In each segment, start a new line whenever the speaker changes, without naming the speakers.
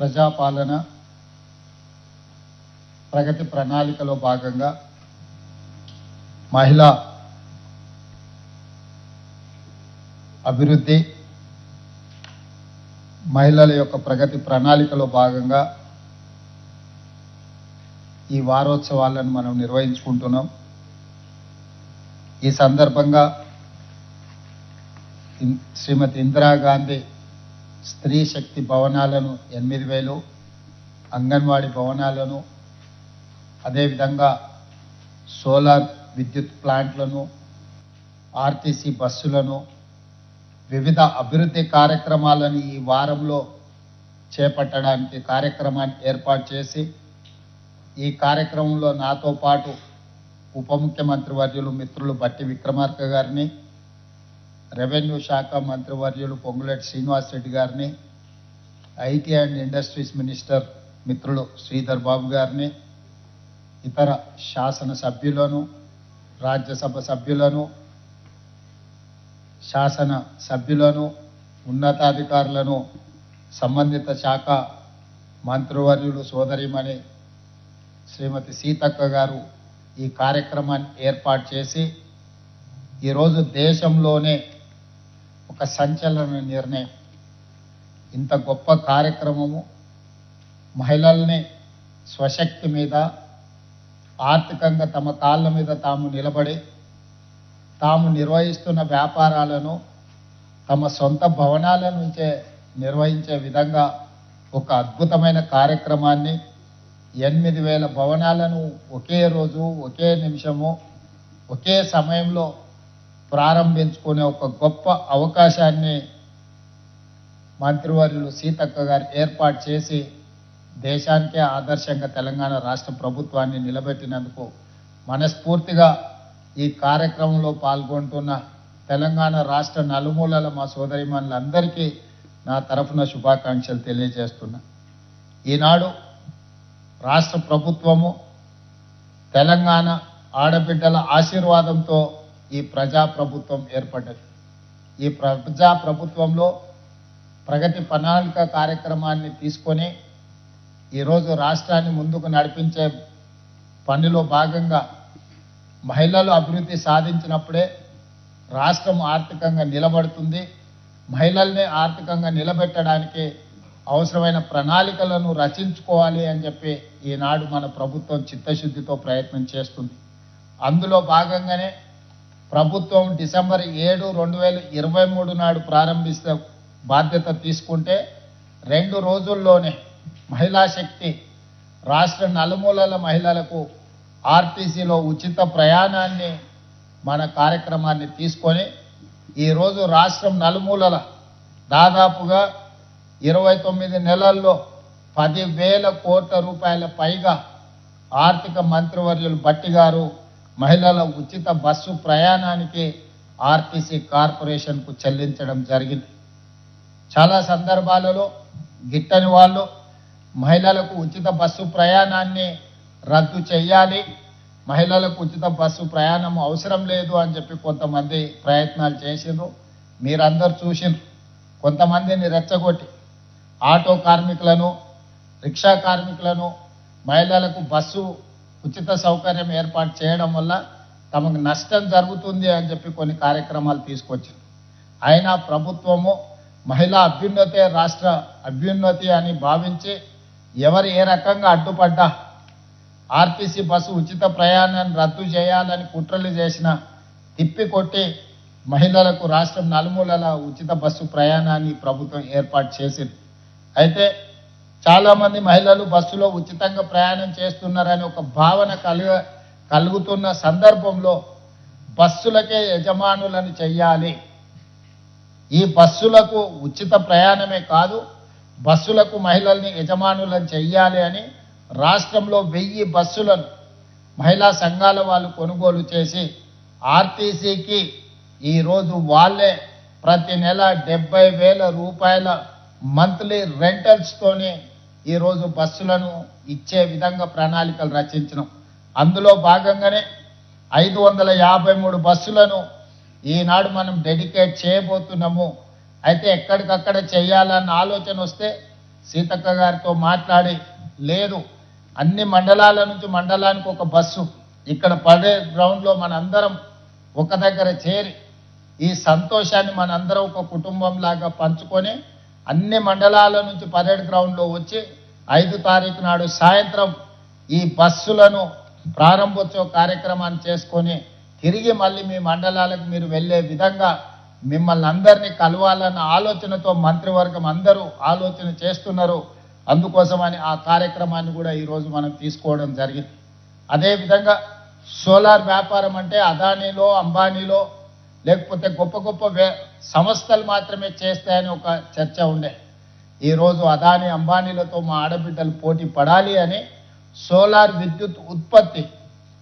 ప్రజాపాలన ప్రగతి ప్రణాళికలో భాగంగా మహిళా అభివృద్ధి మహిళల యొక్క ప్రగతి ప్రణాళికలో భాగంగా ఈ వారోత్సవాలను మనం నిర్వహించుకుంటున్నాం. ఈ సందర్భంగా శ్రీమతి ఇందిరాగాంధీ స్త్రీ శక్తి భవనాలను 8,000, అంగన్వాడీ భవనాలను, అదేవిధంగా సోలార్ విద్యుత్ ప్లాంట్లను, ఆర్టీసీ బస్సులను, వివిధ అభివృద్ధి కార్యక్రమాలను ఈ వారంలో చేపట్టడానికి కార్యక్రమాన్ని ఏర్పాటు చేసి, ఈ కార్యక్రమంలో నాతో పాటు ఉప ముఖ్యమంత్రి వర్యులు మిత్రులు బట్టి విక్రమార్క గారిని, రెవెన్యూ శాఖ మంత్రివర్యులు పొంగులేటి శ్రీనివాస్ రెడ్డి గారిని, ఐటీ అండ్ ఇండస్ట్రీస్ మినిస్టర్ మిత్రులు శ్రీధర్ బాబు గారిని, ఇతర శాసన సభ్యులను, రాజ్యసభ సభ్యులను, శాసన సభ్యులను, ఉన్నతాధికారులను, సంబంధిత శాఖ మంత్రివర్యులు సోదరిమణి శ్రీమతి సీతక్క గారు ఈ కార్యక్రమాన్ని ఏర్పాటు చేసి, ఈరోజు దేశంలోనే ఒక సంచలన నిర్ణయం, ఇంత గొప్ప కార్యక్రమము, మహిళల్ని స్వశక్తి మీద ఆర్థికంగా తమ కాళ్ళ మీద తాము నిలబడి తాము నిర్వహిస్తున్న వ్యాపారాలను తమ సొంత భవనాల నుంచే నిర్వహించే విధంగా ఒక అద్భుతమైన కార్యక్రమాన్ని 8,000 భవనాలను ఒకే రోజు ఒకే నిమిషము ఒకే సమయంలో ప్రారంభించుకునే ఒక గొప్ప అవకాశాన్ని మంత్రివర్యులు సీతక్క గారు ఏర్పాటు చేసి దేశానికే ఆదర్శంగా తెలంగాణ రాష్ట్ర ప్రభుత్వాన్ని నిలబెట్టినందుకు మనస్ఫూర్తిగా ఈ కార్యక్రమంలో పాల్గొంటున్న తెలంగాణ రాష్ట్ర నలుమూలల మా సోదరిమణులందరికీ నా తరఫున శుభాకాంక్షలు తెలియజేస్తున్నా. ఈనాడు రాష్ట్ర ప్రభుత్వము తెలంగాణ ఆడబిడ్డల ఆశీర్వాదంతో ఈ ప్రజాప్రభుత్వం ఏర్పడ్డది. ఈ ప్రజాప్రభుత్వంలో ప్రగతి ప్రణాళిక కార్యక్రమాన్ని తీసుకొని ఈరోజు రాష్ట్రాన్ని ముందుకు నడిపించే పనిలో భాగంగా మహిళలు అభివృద్ధి సాధించినప్పుడే రాష్ట్రం ఆర్థికంగా నిలబడుతుంది. మహిళల్ని ఆర్థికంగా నిలబెట్టడానికి అవసరమైన ప్రణాళికలను రచించుకోవాలి అని చెప్పి ఈనాడు మన ప్రభుత్వం చిత్తశుద్ధితో ప్రయత్నం చేస్తుంది. అందులో భాగంగానే ప్రభుత్వం డిసెంబర్ 7, 2023 నాడు ప్రారంభిస్తే బాధ్యత తీసుకుంటే 2 రోజుల్లోనే మహిళా శక్తి రాష్ట్ర నలుమూలల మహిళలకు ఆర్టీసీలో ఉచిత ప్రయాణాన్ని మన కార్యక్రమాన్ని తీసుకొని ఈరోజు రాష్ట్రం నలుమూలల దాదాపుగా 29 నెలల్లో 10,000 కోట్ల రూపాయల పైగా ఆర్థిక మంత్రివర్యులు బట్టి గారు మహిళల ఉచిత బస్సు ప్రయాణానికి ఆర్టీసీ కార్పొరేషన్కు చెల్లించడం జరిగింది. చాలా సందర్భాలలో గిట్టని వాళ్ళు మహిళలకు ఉచిత బస్సు ప్రయాణాన్ని రద్దు చేయాలి, మహిళలకు ఉచిత బస్సు ప్రయాణం అవసరం లేదు అని చెప్పి కొంతమంది ప్రయత్నాలు చేసిండ్రు. మీరందరూ చూసిండ్రు. కొంతమందిని రెచ్చగొట్టి ఆటో కార్మికులను, రిక్షా కార్మికులను మహిళలకు బస్సు ఉచిత సౌకర్యం ఏర్పాటు చేయడం వల్ల తమకు నష్టం జరుగుతుంది అని చెప్పి కొన్ని కార్యక్రమాలు తీసుకొచ్చింది. అయినా ప్రభుత్వము మహిళా అభ్యున్నతే రాష్ట్ర అభ్యున్నతి అని భావించి ఎవరు ఏ రకంగా అడ్డుపడ్డా ఆర్టీసీ బస్సు ఉచిత ప్రయాణాన్ని రద్దు చేయాలని కుట్రలు చేసినా తిప్పికొట్టి మహిళలకు రాష్ట్రం నలుమూలల ఉచిత బస్సు ప్రయాణాన్ని ప్రభుత్వం ఏర్పాటు చేసింది. అయితే చాలామంది మహిళలు బస్సులో ఉచితంగా ప్రయాణం చేస్తున్నారని ఒక భావన కలుగుతున్న సందర్భంలో బస్సులకే యజమానులను చెయ్యాలి, ఈ బస్సులకు ఉచిత ప్రయాణమే కాదు బస్సులకు మహిళల్ని యజమానులను చెయ్యాలి అని రాష్ట్రంలో 1000 బస్సులను మహిళా సంఘాల వాళ్ళు కొనుగోలు చేసి ఆర్టీసీకి ఈరోజు వాళ్ళే ప్రతి నెల 70,000 రూపాయల మంత్లీ రెంటల్స్తోనే ఈరోజు బస్సులను ఇచ్చే విధంగా ప్రణాళికలు రచించినాం. అందులో భాగంగానే 553 బస్సులను ఈనాడు మనం డెడికేట్ చేయబోతున్నాము. అయితే ఎక్కడికక్కడ చేయాలన్న ఆలోచన వస్తే సీతక్క గారితో మాట్లాడి లేదు అన్ని మండలాల నుంచి మండలానికి ఒక బస్సు ఇక్కడ పడే గ్రౌండ్లో మనందరం ఒక దగ్గర చేరి ఈ సంతోషాన్ని మనందరం ఒక కుటుంబం లాగా పంచుకొని అన్ని మండలాల నుంచి పరేడ్ గ్రౌండ్లో వచ్చి 5 తారీఖు నాడు సాయంత్రం ఈ బస్సులను ప్రారంభోత్సవ కార్యక్రమాన్ని చేసుకొని తిరిగి మళ్ళీ మీ మండలాలకు మీరు వెళ్ళే విధంగా మిమ్మల్ని అందరినీ కలవాలన్న ఆలోచనతో మంత్రివర్గం అందరూ ఆలోచన చేస్తున్నారు. అందుకోసమని ఆ కార్యక్రమాన్ని కూడా ఈరోజు మనం తీసుకోవడం జరిగింది. అదేవిధంగా సోలార్ వ్యాపారం అంటే అదానీలో అంబానీలో లేకపోతే గొప్ప గొప్ప సంస్థలు మాత్రమే చేస్తాయని ఒక చర్చ ఉండే. ఈరోజు అదానీ అంబానీలతో మా ఆడబిడ్డలు పోటీ పడాలి అని సోలార్ విద్యుత్ ఉత్పత్తి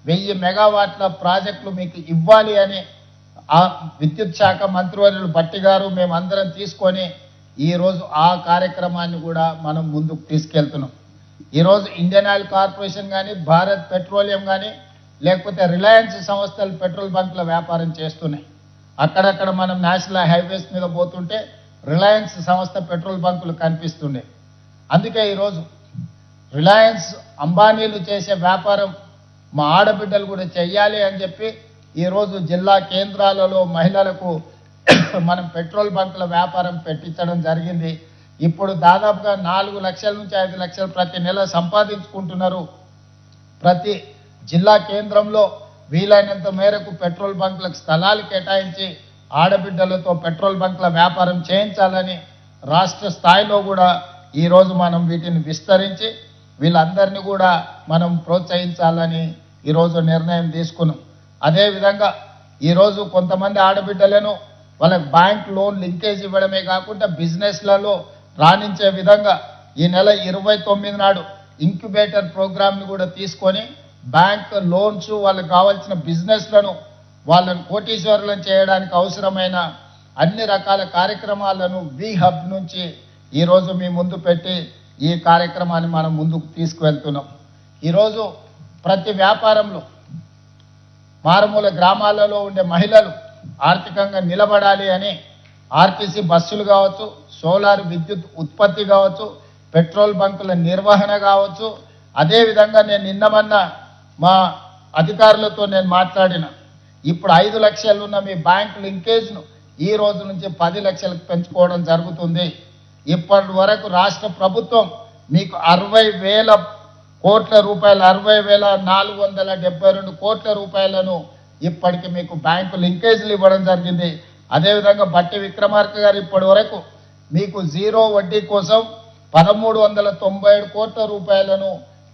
1000 మెగావాట్ల ప్రాజెక్టులు మీకు ఇవ్వాలి అని ఆ విద్యుత్ శాఖ మంత్రివర్యులు భట్టి గారు మేమందరం తీసుకొని ఈరోజు ఆ కార్యక్రమాన్ని కూడా మనం ముందుకు తీసుకెళ్తున్నాం. ఈరోజు ఇండియన్ ఆయిల్ కార్పొరేషన్ కానీ భారత్ పెట్రోలియం కానీ లేకపోతే రిలయన్స్ సంస్థలు పెట్రోల్ బంకుల వ్యాపారం చేస్తున్నాయి. అక్కడక్కడ మనం నేషనల్ హైవేస్ మీద పోతుంటే రిలయన్స్ సంస్థ పెట్రోల్ బంకులు కనిపిస్తుండే. అందుకే ఈరోజు రిలయన్స్ అంబానీలు చేసే వ్యాపారం మా ఆడబిడ్డలు కూడా చెయ్యాలి అని చెప్పి ఈరోజు జిల్లా కేంద్రాలలో మహిళలకు మనం పెట్రోల్ బంకుల వ్యాపారం పెట్టించడం జరిగింది. ఇప్పుడు దాదాపుగా 4 లక్షల నుంచి 5 లక్షలు ప్రతి నెల సంపాదించుకుంటున్నారు. ప్రతి జిల్లా కేంద్రంలో వీలైనంత మేరకు పెట్రోల్ బంకులకు స్థలాలు కేటాయించి ఆడబిడ్డలతో పెట్రోల్ బంకుల వ్యాపారం చేయించాలని రాష్ట్ర స్థాయిలో కూడా ఈరోజు మనం వీటిని విస్తరించి వీళ్ళందరినీ కూడా మనం ప్రోత్సహించాలని ఈరోజు నిర్ణయం తీసుకున్నాం. అదేవిధంగా ఈరోజు కొంతమంది ఆడబిడ్డలను వాళ్ళకి బ్యాంక్ లోన్ లింకేజ్ ఇవ్వడమే కాకుండా బిజినెస్లలో రాణించే విధంగా ఈ నెల 29 నాడు ఇంక్యుబేటర్ ప్రోగ్రామ్ని కూడా తీసుకొని బ్యాంక్ లోన్స్ వాళ్ళకి కావాల్సిన బిజినెస్లను వాళ్ళని కోటీశ్వరులను చేయడానికి అవసరమైన అన్ని రకాల కార్యక్రమాలను వి హబ్ నుంచి ఈరోజు మీ ముందు పెట్టి ఈ కార్యక్రమాన్ని మనం ముందుకు తీసుకువెళ్తున్నాం. ఈరోజు ప్రతి వ్యాపారంలో మారుమూల గ్రామాలలో ఉండే మహిళలు ఆర్థికంగా నిలబడాలి అని ఆర్టీసీ బస్సులు కావచ్చు, సోలార్ విద్యుత్ ఉత్పత్తి కావచ్చు, పెట్రోల్ బంకుల నిర్వహణ కావచ్చు. అదేవిధంగా నేను నిన్నమన్న మా అధికారులతో నేను మాట్లాడిన ఇప్పుడు 5 లక్షలు ఉన్న మీ బ్యాంక్ లింకేజ్ను ఈ రోజు నుంచి 10 లక్షలకు పెంచుకోవడం జరుగుతుంది. ఇప్పటి వరకు రాష్ట్ర ప్రభుత్వం మీకు 60,000 కోట్ల రూపాయలు 60,472 కోట్ల రూపాయలను ఇప్పటికి మీకు బ్యాంకు లింకేజీలు ఇవ్వడం జరిగింది. అదేవిధంగా బట్టి విక్రమార్క గారు ఇప్పటి వరకు మీకు 0 వడ్డీ కోసం 1,397 కోట్ల రూపాయలను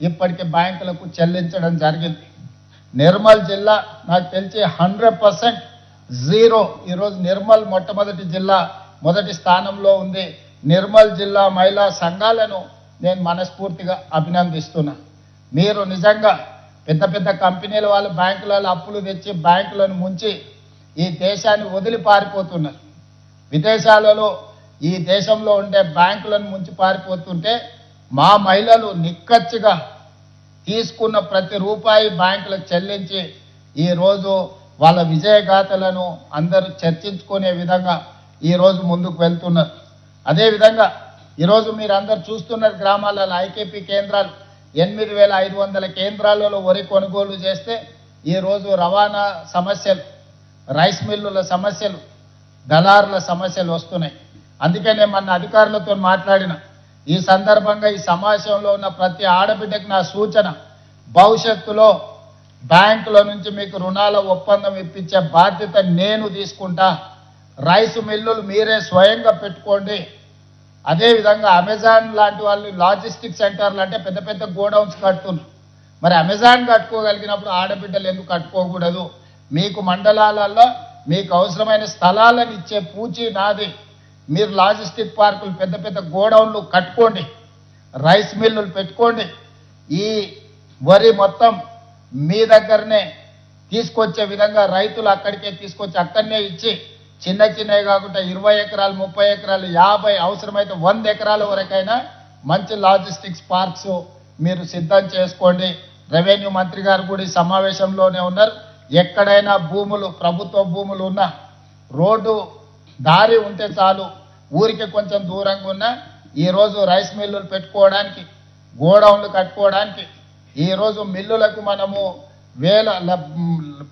ఇప్పటికి బ్యాంకులకు చెల్లించడం జరిగింది. నిర్మల్ జిల్లా నాకు తెలిసి 100% జీరో. ఈరోజు నిర్మల్ మొట్టమొదటి జిల్లా మొదటి స్థానంలో ఉంది. నిర్మల్ జిల్లా మహిళా సంఘాలను నేను మనస్ఫూర్తిగా అభినందిస్తున్నా. మీరు నిజంగా పెద్ద పెద్ద కంపెనీల వాళ్ళు బ్యాంకులలో అప్పులు తెచ్చి బ్యాంకులను ముంచి ఈ దేశాన్ని వదిలి పారిపోతున్నారు. విదేశాలలో ఈ దేశంలో ఉండే బ్యాంకులను ముంచి పారిపోతుంటే మా మహిళలు నిక్కచ్చిగా తీసుకున్న ప్రతి రూపాయి బ్యాంకులకు చెల్లించి ఈరోజు వాళ్ళ విజయగాథలను అందరూ చర్చించుకునే విధంగా ఈరోజు ముందుకు వెళ్తున్నారు. అదేవిధంగా ఈరోజు మీరు అందరు చూస్తున్నారు గ్రామాలలో ఐకేపీ కేంద్రాలు 8,500 కేంద్రాలలో వరి కొనుగోలు చేస్తే ఈరోజు రవాణా సమస్యలు, రైస్ మిల్లుల సమస్యలు, దళారుల సమస్యలు వస్తున్నాయి. అందుకే నేను మన అధికారులతో మాట్లాడిన ఈ సందర్భంగా ఈ సమావేశంలో ఉన్న ప్రతి ఆడబిడ్డకు నా సూచన, భవిష్యత్తులో బ్యాంకుల నుంచి మీకు రుణాల ఒప్పందం ఇప్పించే బాధ్యత నేను తీసుకుంటా. రైస్ మిల్లులు మీరే స్వయంగా పెట్టుకోండి. అదేవిధంగా అమెజాన్ లాంటి వాళ్ళు లాజిస్టిక్ సెంటర్లు అంటే పెద్ద పెద్ద గోడౌన్స్ కడుతున్నారు. మరి అమెజాన్ కట్టుకోగలిగినప్పుడు ఆడబిడ్డలు ఎందుకు కట్టుకోకూడదు? మీకు మండలాలలో మీకు అవసరమైన స్థలాలను ఇచ్చే పూచి నాది. మీరు లాజిస్టిక్ పార్కులు పెద్ద పెద్ద గోడౌన్లు కట్టుకోండి, రైస్ మిల్లులు పెట్టుకోండి. ఈ వరి మొత్తం మీ దగ్గరనే తీసుకొచ్చే విధంగా రైతులు అక్కడికే తీసుకొచ్చి అక్కడనే ఇచ్చి చిన్న చిన్నవి కాకుండా 20 ఎకరాలు, 30 ఎకరాలు, 50 అవసరమైతే 100 ఎకరాల వరకైనా మంచి లాజిస్టిక్స్ పార్క్స్ మీరు సిద్ధం చేసుకోండి. రెవెన్యూ మంత్రి గారు కూడా ఈ సమావేశంలోనే ఉన్నారు. ఎక్కడైనా భూములు, ప్రభుత్వ భూములు ఉన్నా, రోడ్డు దారి ఉంటే చాలు, ఊరికి కొంచెం దూరంగా ఉన్న ఈరోజు రైస్ మిల్లులు పెట్టుకోవడానికి, గోడౌన్లు కట్టుకోవడానికి, ఈరోజు మిల్లులకు మనము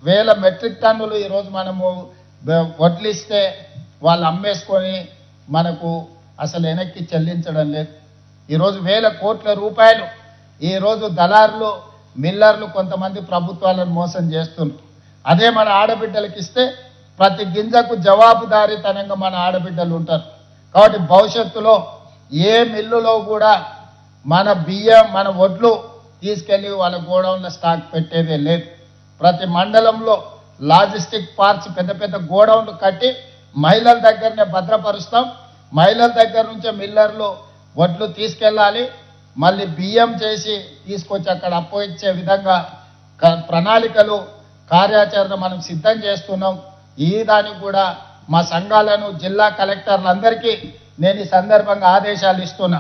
వేల మెట్రిక్ టన్నులు ఈరోజు మనము వడ్లిస్తే వాళ్ళు అమ్మేసుకొని మనకు అసలు వెనక్కి చెల్లించడం లేదు. ఈరోజు వేల కోట్ల రూపాయలు ఈరోజు దళారులు, మిల్లర్లు కొంతమంది ప్రభుత్వాలను మోసం చేస్తున్నారు. అదే మన ఆడబిడ్డలకు ఇస్తే ప్రతి గింజకు జవాబుదారీతనంగా మన ఆడబిడ్డలు ఉంటారు. కాబట్టి భవిష్యత్తులో ఏ మిల్లులో కూడా మన బియ్యం, మన వడ్లు తీసుకెళ్లి వాళ్ళ గోడౌన్ల స్టాక్ పెట్టేదే లేదు. ప్రతి మండలంలో లాజిస్టిక్ పార్క్స్, పెద్ద పెద్ద గోడౌన్లు కట్టి మహిళల దగ్గరనే భద్రపరుస్తాం. మహిళల దగ్గర నుంచే మిల్లర్లు వడ్లు తీసుకెళ్ళాలి, మళ్ళీ బియ్యం చేసి తీసుకొచ్చి అక్కడ అప్పగించే విధంగా ప్రణాళికలు, కార్యాచరణ మనం సిద్ధం చేస్తున్నాం. ఈ దానికి కూడా మా సంఘాలను, జిల్లా కలెక్టర్లందరికీ నేను ఈ సందర్భంగా ఆదేశాలు ఇస్తున్నా.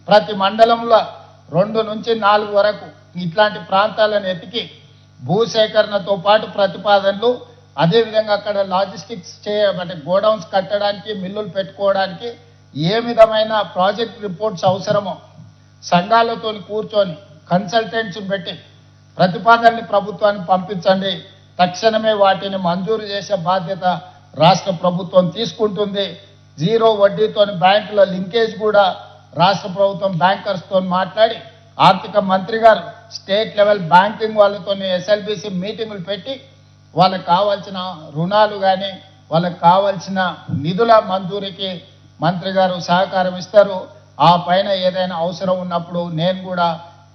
ప్రతి మండలంలో 2 నుంచి 4 వరకు ఇట్లాంటి ప్రాంతాలను ఎతికి భూసేకరణతో పాటు ప్రతిపాదనలు, అదేవిధంగా అక్కడ లాజిస్టిక్స్ అంటే గోడౌన్స్ కట్టడానికి, మిల్లులు పెట్టుకోవడానికి ఏ విధమైన ప్రాజెక్ట్ రిపోర్ట్స్ అవసరమో సంఘాలతో కూర్చొని కన్సల్టెంట్స్ని పెట్టి ప్రతిపాదనని ప్రభుత్వానికి పంపించండి. తక్షణమే వాటిని మంజూరు చేసే బాధ్యత రాష్ట్ర ప్రభుత్వం తీసుకుంటుంది. 0 వడ్డీతో బ్యాంకుల లింకేజ్ కూడా రాష్ట్ర ప్రభుత్వం బ్యాంకర్స్తో మాట్లాడి, ఆర్థిక మంత్రి గారు స్టేట్ లెవెల్ బ్యాంకింగ్ వాళ్ళతో ఎస్ఎల్బిసి మీటింగులు పెట్టి వాళ్ళకి కావాల్సిన రుణాలు కానీ, వాళ్ళకి కావాల్సిన నిధుల మంజూరీకి మంత్రి గారు సహకారం ఇస్తారు. ఆ పైన ఏదైనా అవసరం ఉన్నప్పుడు నేను కూడా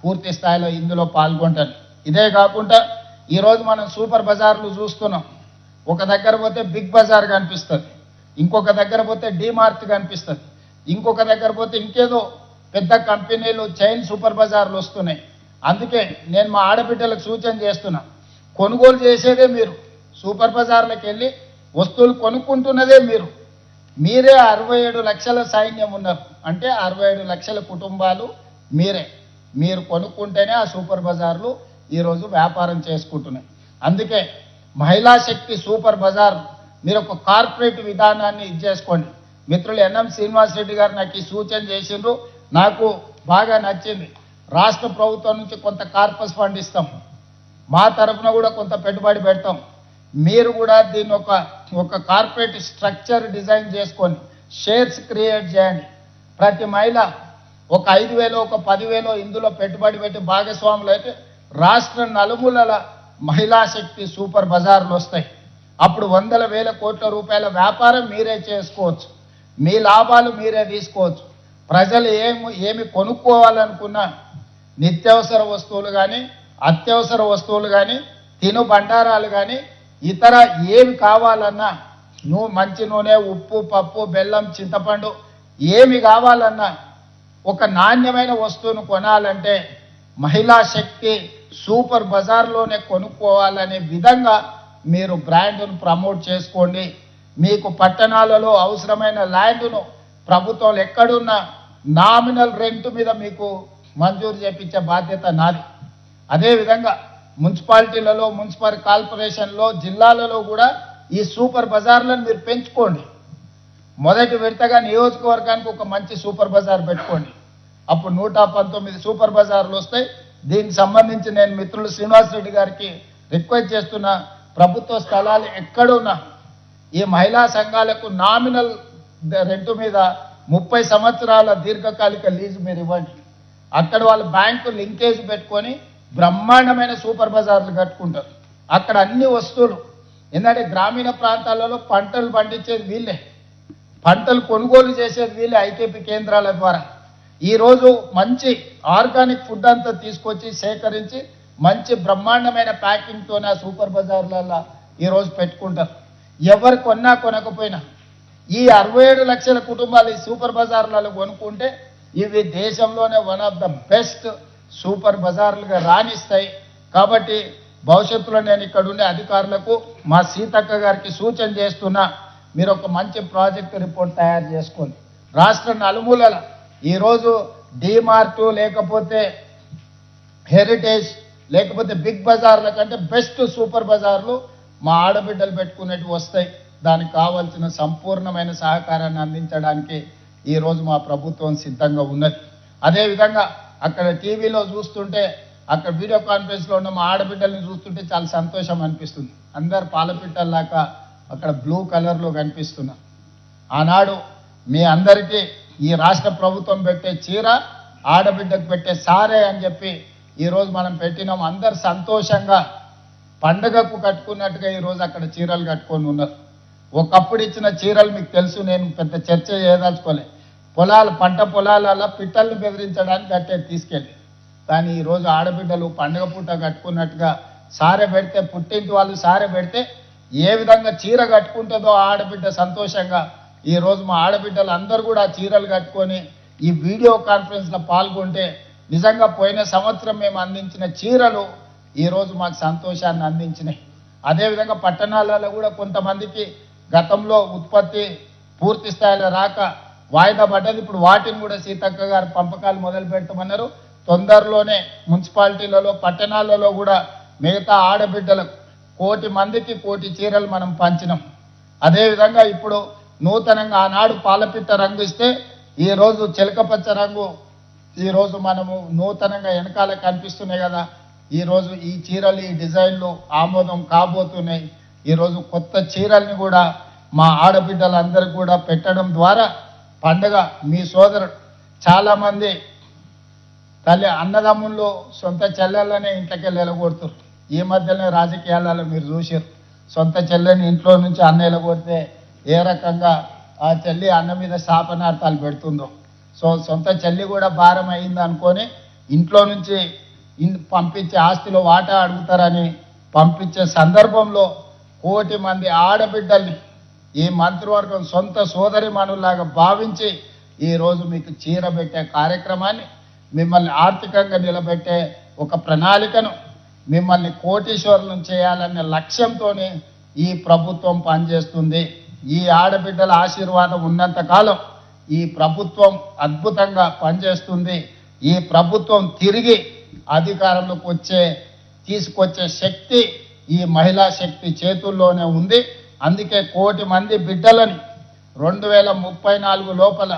పూర్తి స్థాయిలో ఇందులో పాల్గొంటాను. ఇదే కాకుండా ఈరోజు మనం సూపర్ బజార్లు చూస్తున్నాం. ఒక దగ్గర పోతే బిగ్ బజార్ కనిపిస్తుంది, ఇంకొక దగ్గర పోతే డీమార్ట్ కనిపిస్తుంది, ఇంకొక దగ్గర పోతే ఇంకేదో పెద్ద కంపెనీలు, చైన్ సూపర్ బజార్లు వస్తున్నాయి. అందుకే నేను మా ఆడబిడ్డలకు సూచన చేస్తున్నా, కొనుగోలు చేసేదే మీరు, సూపర్ బజార్లకు వెళ్ళి వస్తువులు కొనుక్కుంటున్నదే మీరు. మీరే 67 లక్షల సైన్యం ఉన్నారు, అంటే 67 లక్షల కుటుంబాలు మీరు కొనుక్కుంటేనే ఆ సూపర్ బజార్లు ఈరోజు వ్యాపారం చేసుకుంటున్నాయి. అందుకే మహిళా శక్తి సూపర్ బజార్ మీరు ఒక కార్పొరేట్ విధానాన్ని ఇచ్చేసుకోండి. మిత్రులు ఎన్ఎం శ్రీనివాస్ రెడ్డి గారు నాకు ఈ సూచన చేసిండ్రు, నాకు బాగా నచ్చింది. రాష్ట్ర ప్రభుత్వం నుంచి కొంత కార్పస్ ఫండ్ ఇస్తాం, మా తరఫున కూడా కొంత పెట్టుబడి పెడతాం. మీరు కూడా దీన్ని ఒక కార్పొరేట్ స్ట్రక్చర్ డిజైన్ చేసుకొని షేర్స్ క్రియేట్ చేయండి. ప్రతి మహిళ ఒక 5,000 ఒక 10,000 ఇందులో పెట్టుబడి పెట్టి భాగస్వాములు అయితే రాష్ట్ర నలుమూలల మహిళా శక్తి సూపర్ బజార్లు వస్తాయి. అప్పుడు 100,000 కోట్ల రూపాయల వ్యాపారం మీరే చేసుకోవచ్చు, మీ లాభాలు మీరే తీసుకోవచ్చు. ప్రజలు ఏమి కొనుక్కోవాలనుకున్నా నిత్యావసర వస్తువులు కానీ, అత్యవసర వస్తువులు కానీ, తిను బండారాలు కానీ, ఇతర ఏమి కావాలన్నా, మంచి నూనె, ఉప్పు, పప్పు, బెల్లం, చింతపండు ఏమి కావాలన్నా ఒక నాణ్యమైన వస్తువును కొనాలంటే మహిళా శక్తి సూపర్ బజార్లోనే కొనుక్కోవాలనే విధంగా మీరు బ్రాండ్ను ప్రమోట్ చేసుకోండి. మీకు పట్టణాలలో అవసరమైన ల్యాండ్ను ప్రభుత్వాలు ఎక్కడున్నా నామినల్ రెంట్ మీద మీకు మంజూరు చేపించే బాధ్యత నాది. అదేవిధంగా మున్సిపాలిటీలలో, మున్సిపల్ కార్పొరేషన్లో, జిల్లాలలో కూడా ఈ సూపర్ బజార్లను మీరు పెంచుకోండి. మొదటి విడతగా నియోజకవర్గానికి ఒక మంచి సూపర్ బజార్ పెట్టుకోండి. అప్పుడు 119 సూపర్ బజార్లు వస్తాయి. దీనికి సంబంధించి నేను మిత్రులు శ్రీనివాస్ రెడ్డి గారికి రిక్వెస్ట్ చేస్తున్నా, ప్రభుత్వ స్థలాలు ఎక్కడున్నా ఈ మహిళా సంఘాలకు నామినల్ రెంటు మీద 30 సంవత్సరాల దీర్ఘకాలిక లీజు మీరు ఇవ్వండి. అక్కడ వాళ్ళు బ్యాంకు లింకేజ్ పెట్టుకొని బ్రహ్మాండమైన సూపర్ బజార్లు కట్టుకుంటారు. అక్కడ అన్ని వస్తువులు, ఎందుకంటే గ్రామీణ ప్రాంతాలలో పంటలు పండించేది వీళ్ళే, పంటలు కొనుగోలు చేసేది వీళ్ళే ఐకేపీ కేంద్రాల ద్వారా. ఈరోజు మంచి ఆర్గానిక్ ఫుడ్ అంతా తీసుకొచ్చి సేకరించి మంచి బ్రహ్మాండమైన ప్యాకింగ్తోనే ఆ సూపర్ బజార్లలో ఈరోజు పెట్టుకుంటారు. ఎవరు కొన్నా కొనకపోయినా ఈ 67 లక్షల కుటుంబాలు ఈ సూపర్ బజార్లలో కొనుక్కుంటే ఇవి దేశంలోనే one of the best super బజార్లుగా రాణిస్తాయి. కాబట్టి భవిష్యత్తులో నేను ఇక్కడ ఉండే అధికారులకు, మా సీతక్క గారికి సూచన చేస్తున్నా, మీరు ఒక మంచి ప్రాజెక్ట్ రిపోర్ట్ తయారు చేసుకోండి. రాష్ట్ర నలుమూలల ఈరోజు డీమార్ట్ లేకపోతే హెరిటేజ్ లేకపోతే బిగ్ బజార్ల కంటే బెస్ట్ సూపర్ బజార్లు మా ఆడబిడ్డలు పెట్టుకునేవి వస్తాయి. దానికి కావాల్సిన సంపూర్ణమైన సహకారాన్ని అందించడానికి ఈరోజు మా ప్రభుత్వం సిద్ధంగా ఉన్నది. అదేవిధంగా అక్కడ టీవీలో చూస్తుంటే, అక్కడ వీడియో కాన్ఫరెన్స్లో ఉన్న మా ఆడబిడ్డల్ని చూస్తుంటే చాలా సంతోషం అనిపిస్తుంది. అందరు పాలపిట్టల్లాగా అక్కడ బ్లూ కలర్లో కనిపిస్తున్నారు. ఆనాడు మీ అందరికీ ఈ రాష్ట్ర ప్రభుత్వం పెట్టే చీర ఆడబిడ్డకు పెట్టే సారే అని చెప్పి ఈరోజు మనం పెట్టినాం. అందరు సంతోషంగా పండగకు కట్టుకున్నట్టుగా ఈరోజు అక్కడ చీరలు కట్టుకొని ఉన్నారు. ఒకప్పుడు ఇచ్చిన చీరలు మీకు తెలుసు, నేను పెద్ద చర్చ చేయదలుచుకోలే. పంట పొలాలలో పిట్టల్ని బెదిరించడానికి కట్టేది తీసుకెళ్ళి, కానీ ఈరోజు ఆడబిడ్డలు పండుగ పూట కట్టుకున్నట్టుగా సారె పెడితే, పుట్టింటి వాళ్ళు సారె పెడితే ఏ విధంగా చీర కట్టుకుంటుందో ఆడబిడ్డ సంతోషంగా ఈరోజు మా ఆడబిడ్డలు అందరూ కూడా చీరలు కట్టుకొని ఈ వీడియో కాన్ఫరెన్స్లో పాల్గొంటే నిజంగా పోయిన సంవత్సరం మేము అందించిన చీరలు ఈరోజు మాకు సంతోషాన్ని అందించినాయి. అదేవిధంగా పట్టణాలలో కూడా కొంతమందికి గతంలో ఉత్పత్తి పూర్తి స్థాయిలో రాక వాయిదా పడ్డది. ఇప్పుడు వాటిని కూడా సీతక్క గారు పంపకాలు మొదలు పెడతామన్నారు. తొందరలోనే మున్సిపాలిటీలలో పట్టణాలలో కూడా మిగతా ఆడబిడ్డలకు 1,00,00,000 మందికి 1,00,00,000 చీరలు మనం పంచినాం. అదేవిధంగా ఇప్పుడు నూతనంగా ఆనాడు పాలపిట్ట రంగు ఇస్తే ఈరోజు చిలకపచ్చ రంగు ఈరోజు మనము నూతనంగా వెనకాల కనిపిస్తున్నాయి కదా. ఈరోజు ఈ చీరలు, ఈ డిజైన్లు ఆమోదం కాబోతున్నాయి. ఈరోజు కొత్త చీరల్ని కూడా మా ఆడబిడ్డలందరికీ కూడా పెట్టడం ద్వారా పండగ మీ సోదరుడు చాలామంది తల్లి అన్నదమ్ముళ్ళు సొంత చెల్లెళ్ళనే ఇంట్లోకి వెళ్ళగొడుతారు. ఈ మధ్యనే రాజకీయాలలో మీరు చూసారు, సొంత చెల్లెని ఇంట్లో నుంచి అన్న వెళ్ళగొడితే ఏ రకంగా ఆ చెల్లి అన్న మీద శాపనార్థాలు పెడుతుందో. సొంత చెల్లి కూడా భారం అయింది అనుకొని ఇంట్లో నుంచి పంపించే ఆస్తిలో వాటా అడుగుతారని పంపించే సందర్భంలో 1,00,00,000 మంది ఆడబిడ్డల్ని ఈ మంత్రివర్గం సొంత సోదరి మనులాగా భావించి ఈరోజు మీకు చీర పెట్టే కార్యక్రమాన్ని, మిమ్మల్ని ఆర్థికంగా నిలబెట్టే ఒక ప్రణాళికను, మిమ్మల్ని కోటీశ్వరులను చేయాలనే లక్ష్యంతోనే ఈ ప్రభుత్వం పనిచేస్తుంది. ఈ ఆడబిడ్డల ఆశీర్వాదం ఉన్నంత కాలం ఈ ప్రభుత్వం అద్భుతంగా పనిచేస్తుంది. ఈ ప్రభుత్వం తిరిగి అధికారంలోకి తీసుకొచ్చే శక్తి ఈ మహిళా శక్తి చేతుల్లోనే ఉంది. అందుకే 1,00,00,000 మంది బిడ్డలని 2034 లోపల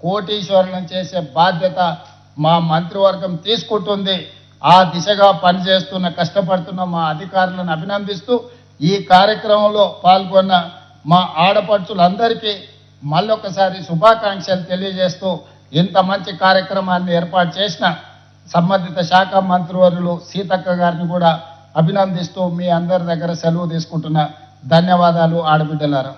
కోటీశ్వరులను చేసే బాధ్యత మా మంత్రివర్గం తీసుకుంటుంది. ఆ దిశగా పనిచేస్తున్న కష్టపడుతున్న మా అధికారులను అభినందిస్తూ ఈ కార్యక్రమంలో పాల్గొన్న మా ఆడపడుచులందరికీ మళ్ళొకసారి శుభాకాంక్షలు తెలియజేస్తూ ఇంత మంచి కార్యక్రమాన్ని ఏర్పాటు చేసిన సంబంధిత శాఖ మంత్రివర్యులు సీతక్క గారిని కూడా అభినందిస్తూ మీ అందరి దగ్గర సెలవు తీసుకుంటున్నా. ధన్యవాదాలు ఆడబిడ్డలారా.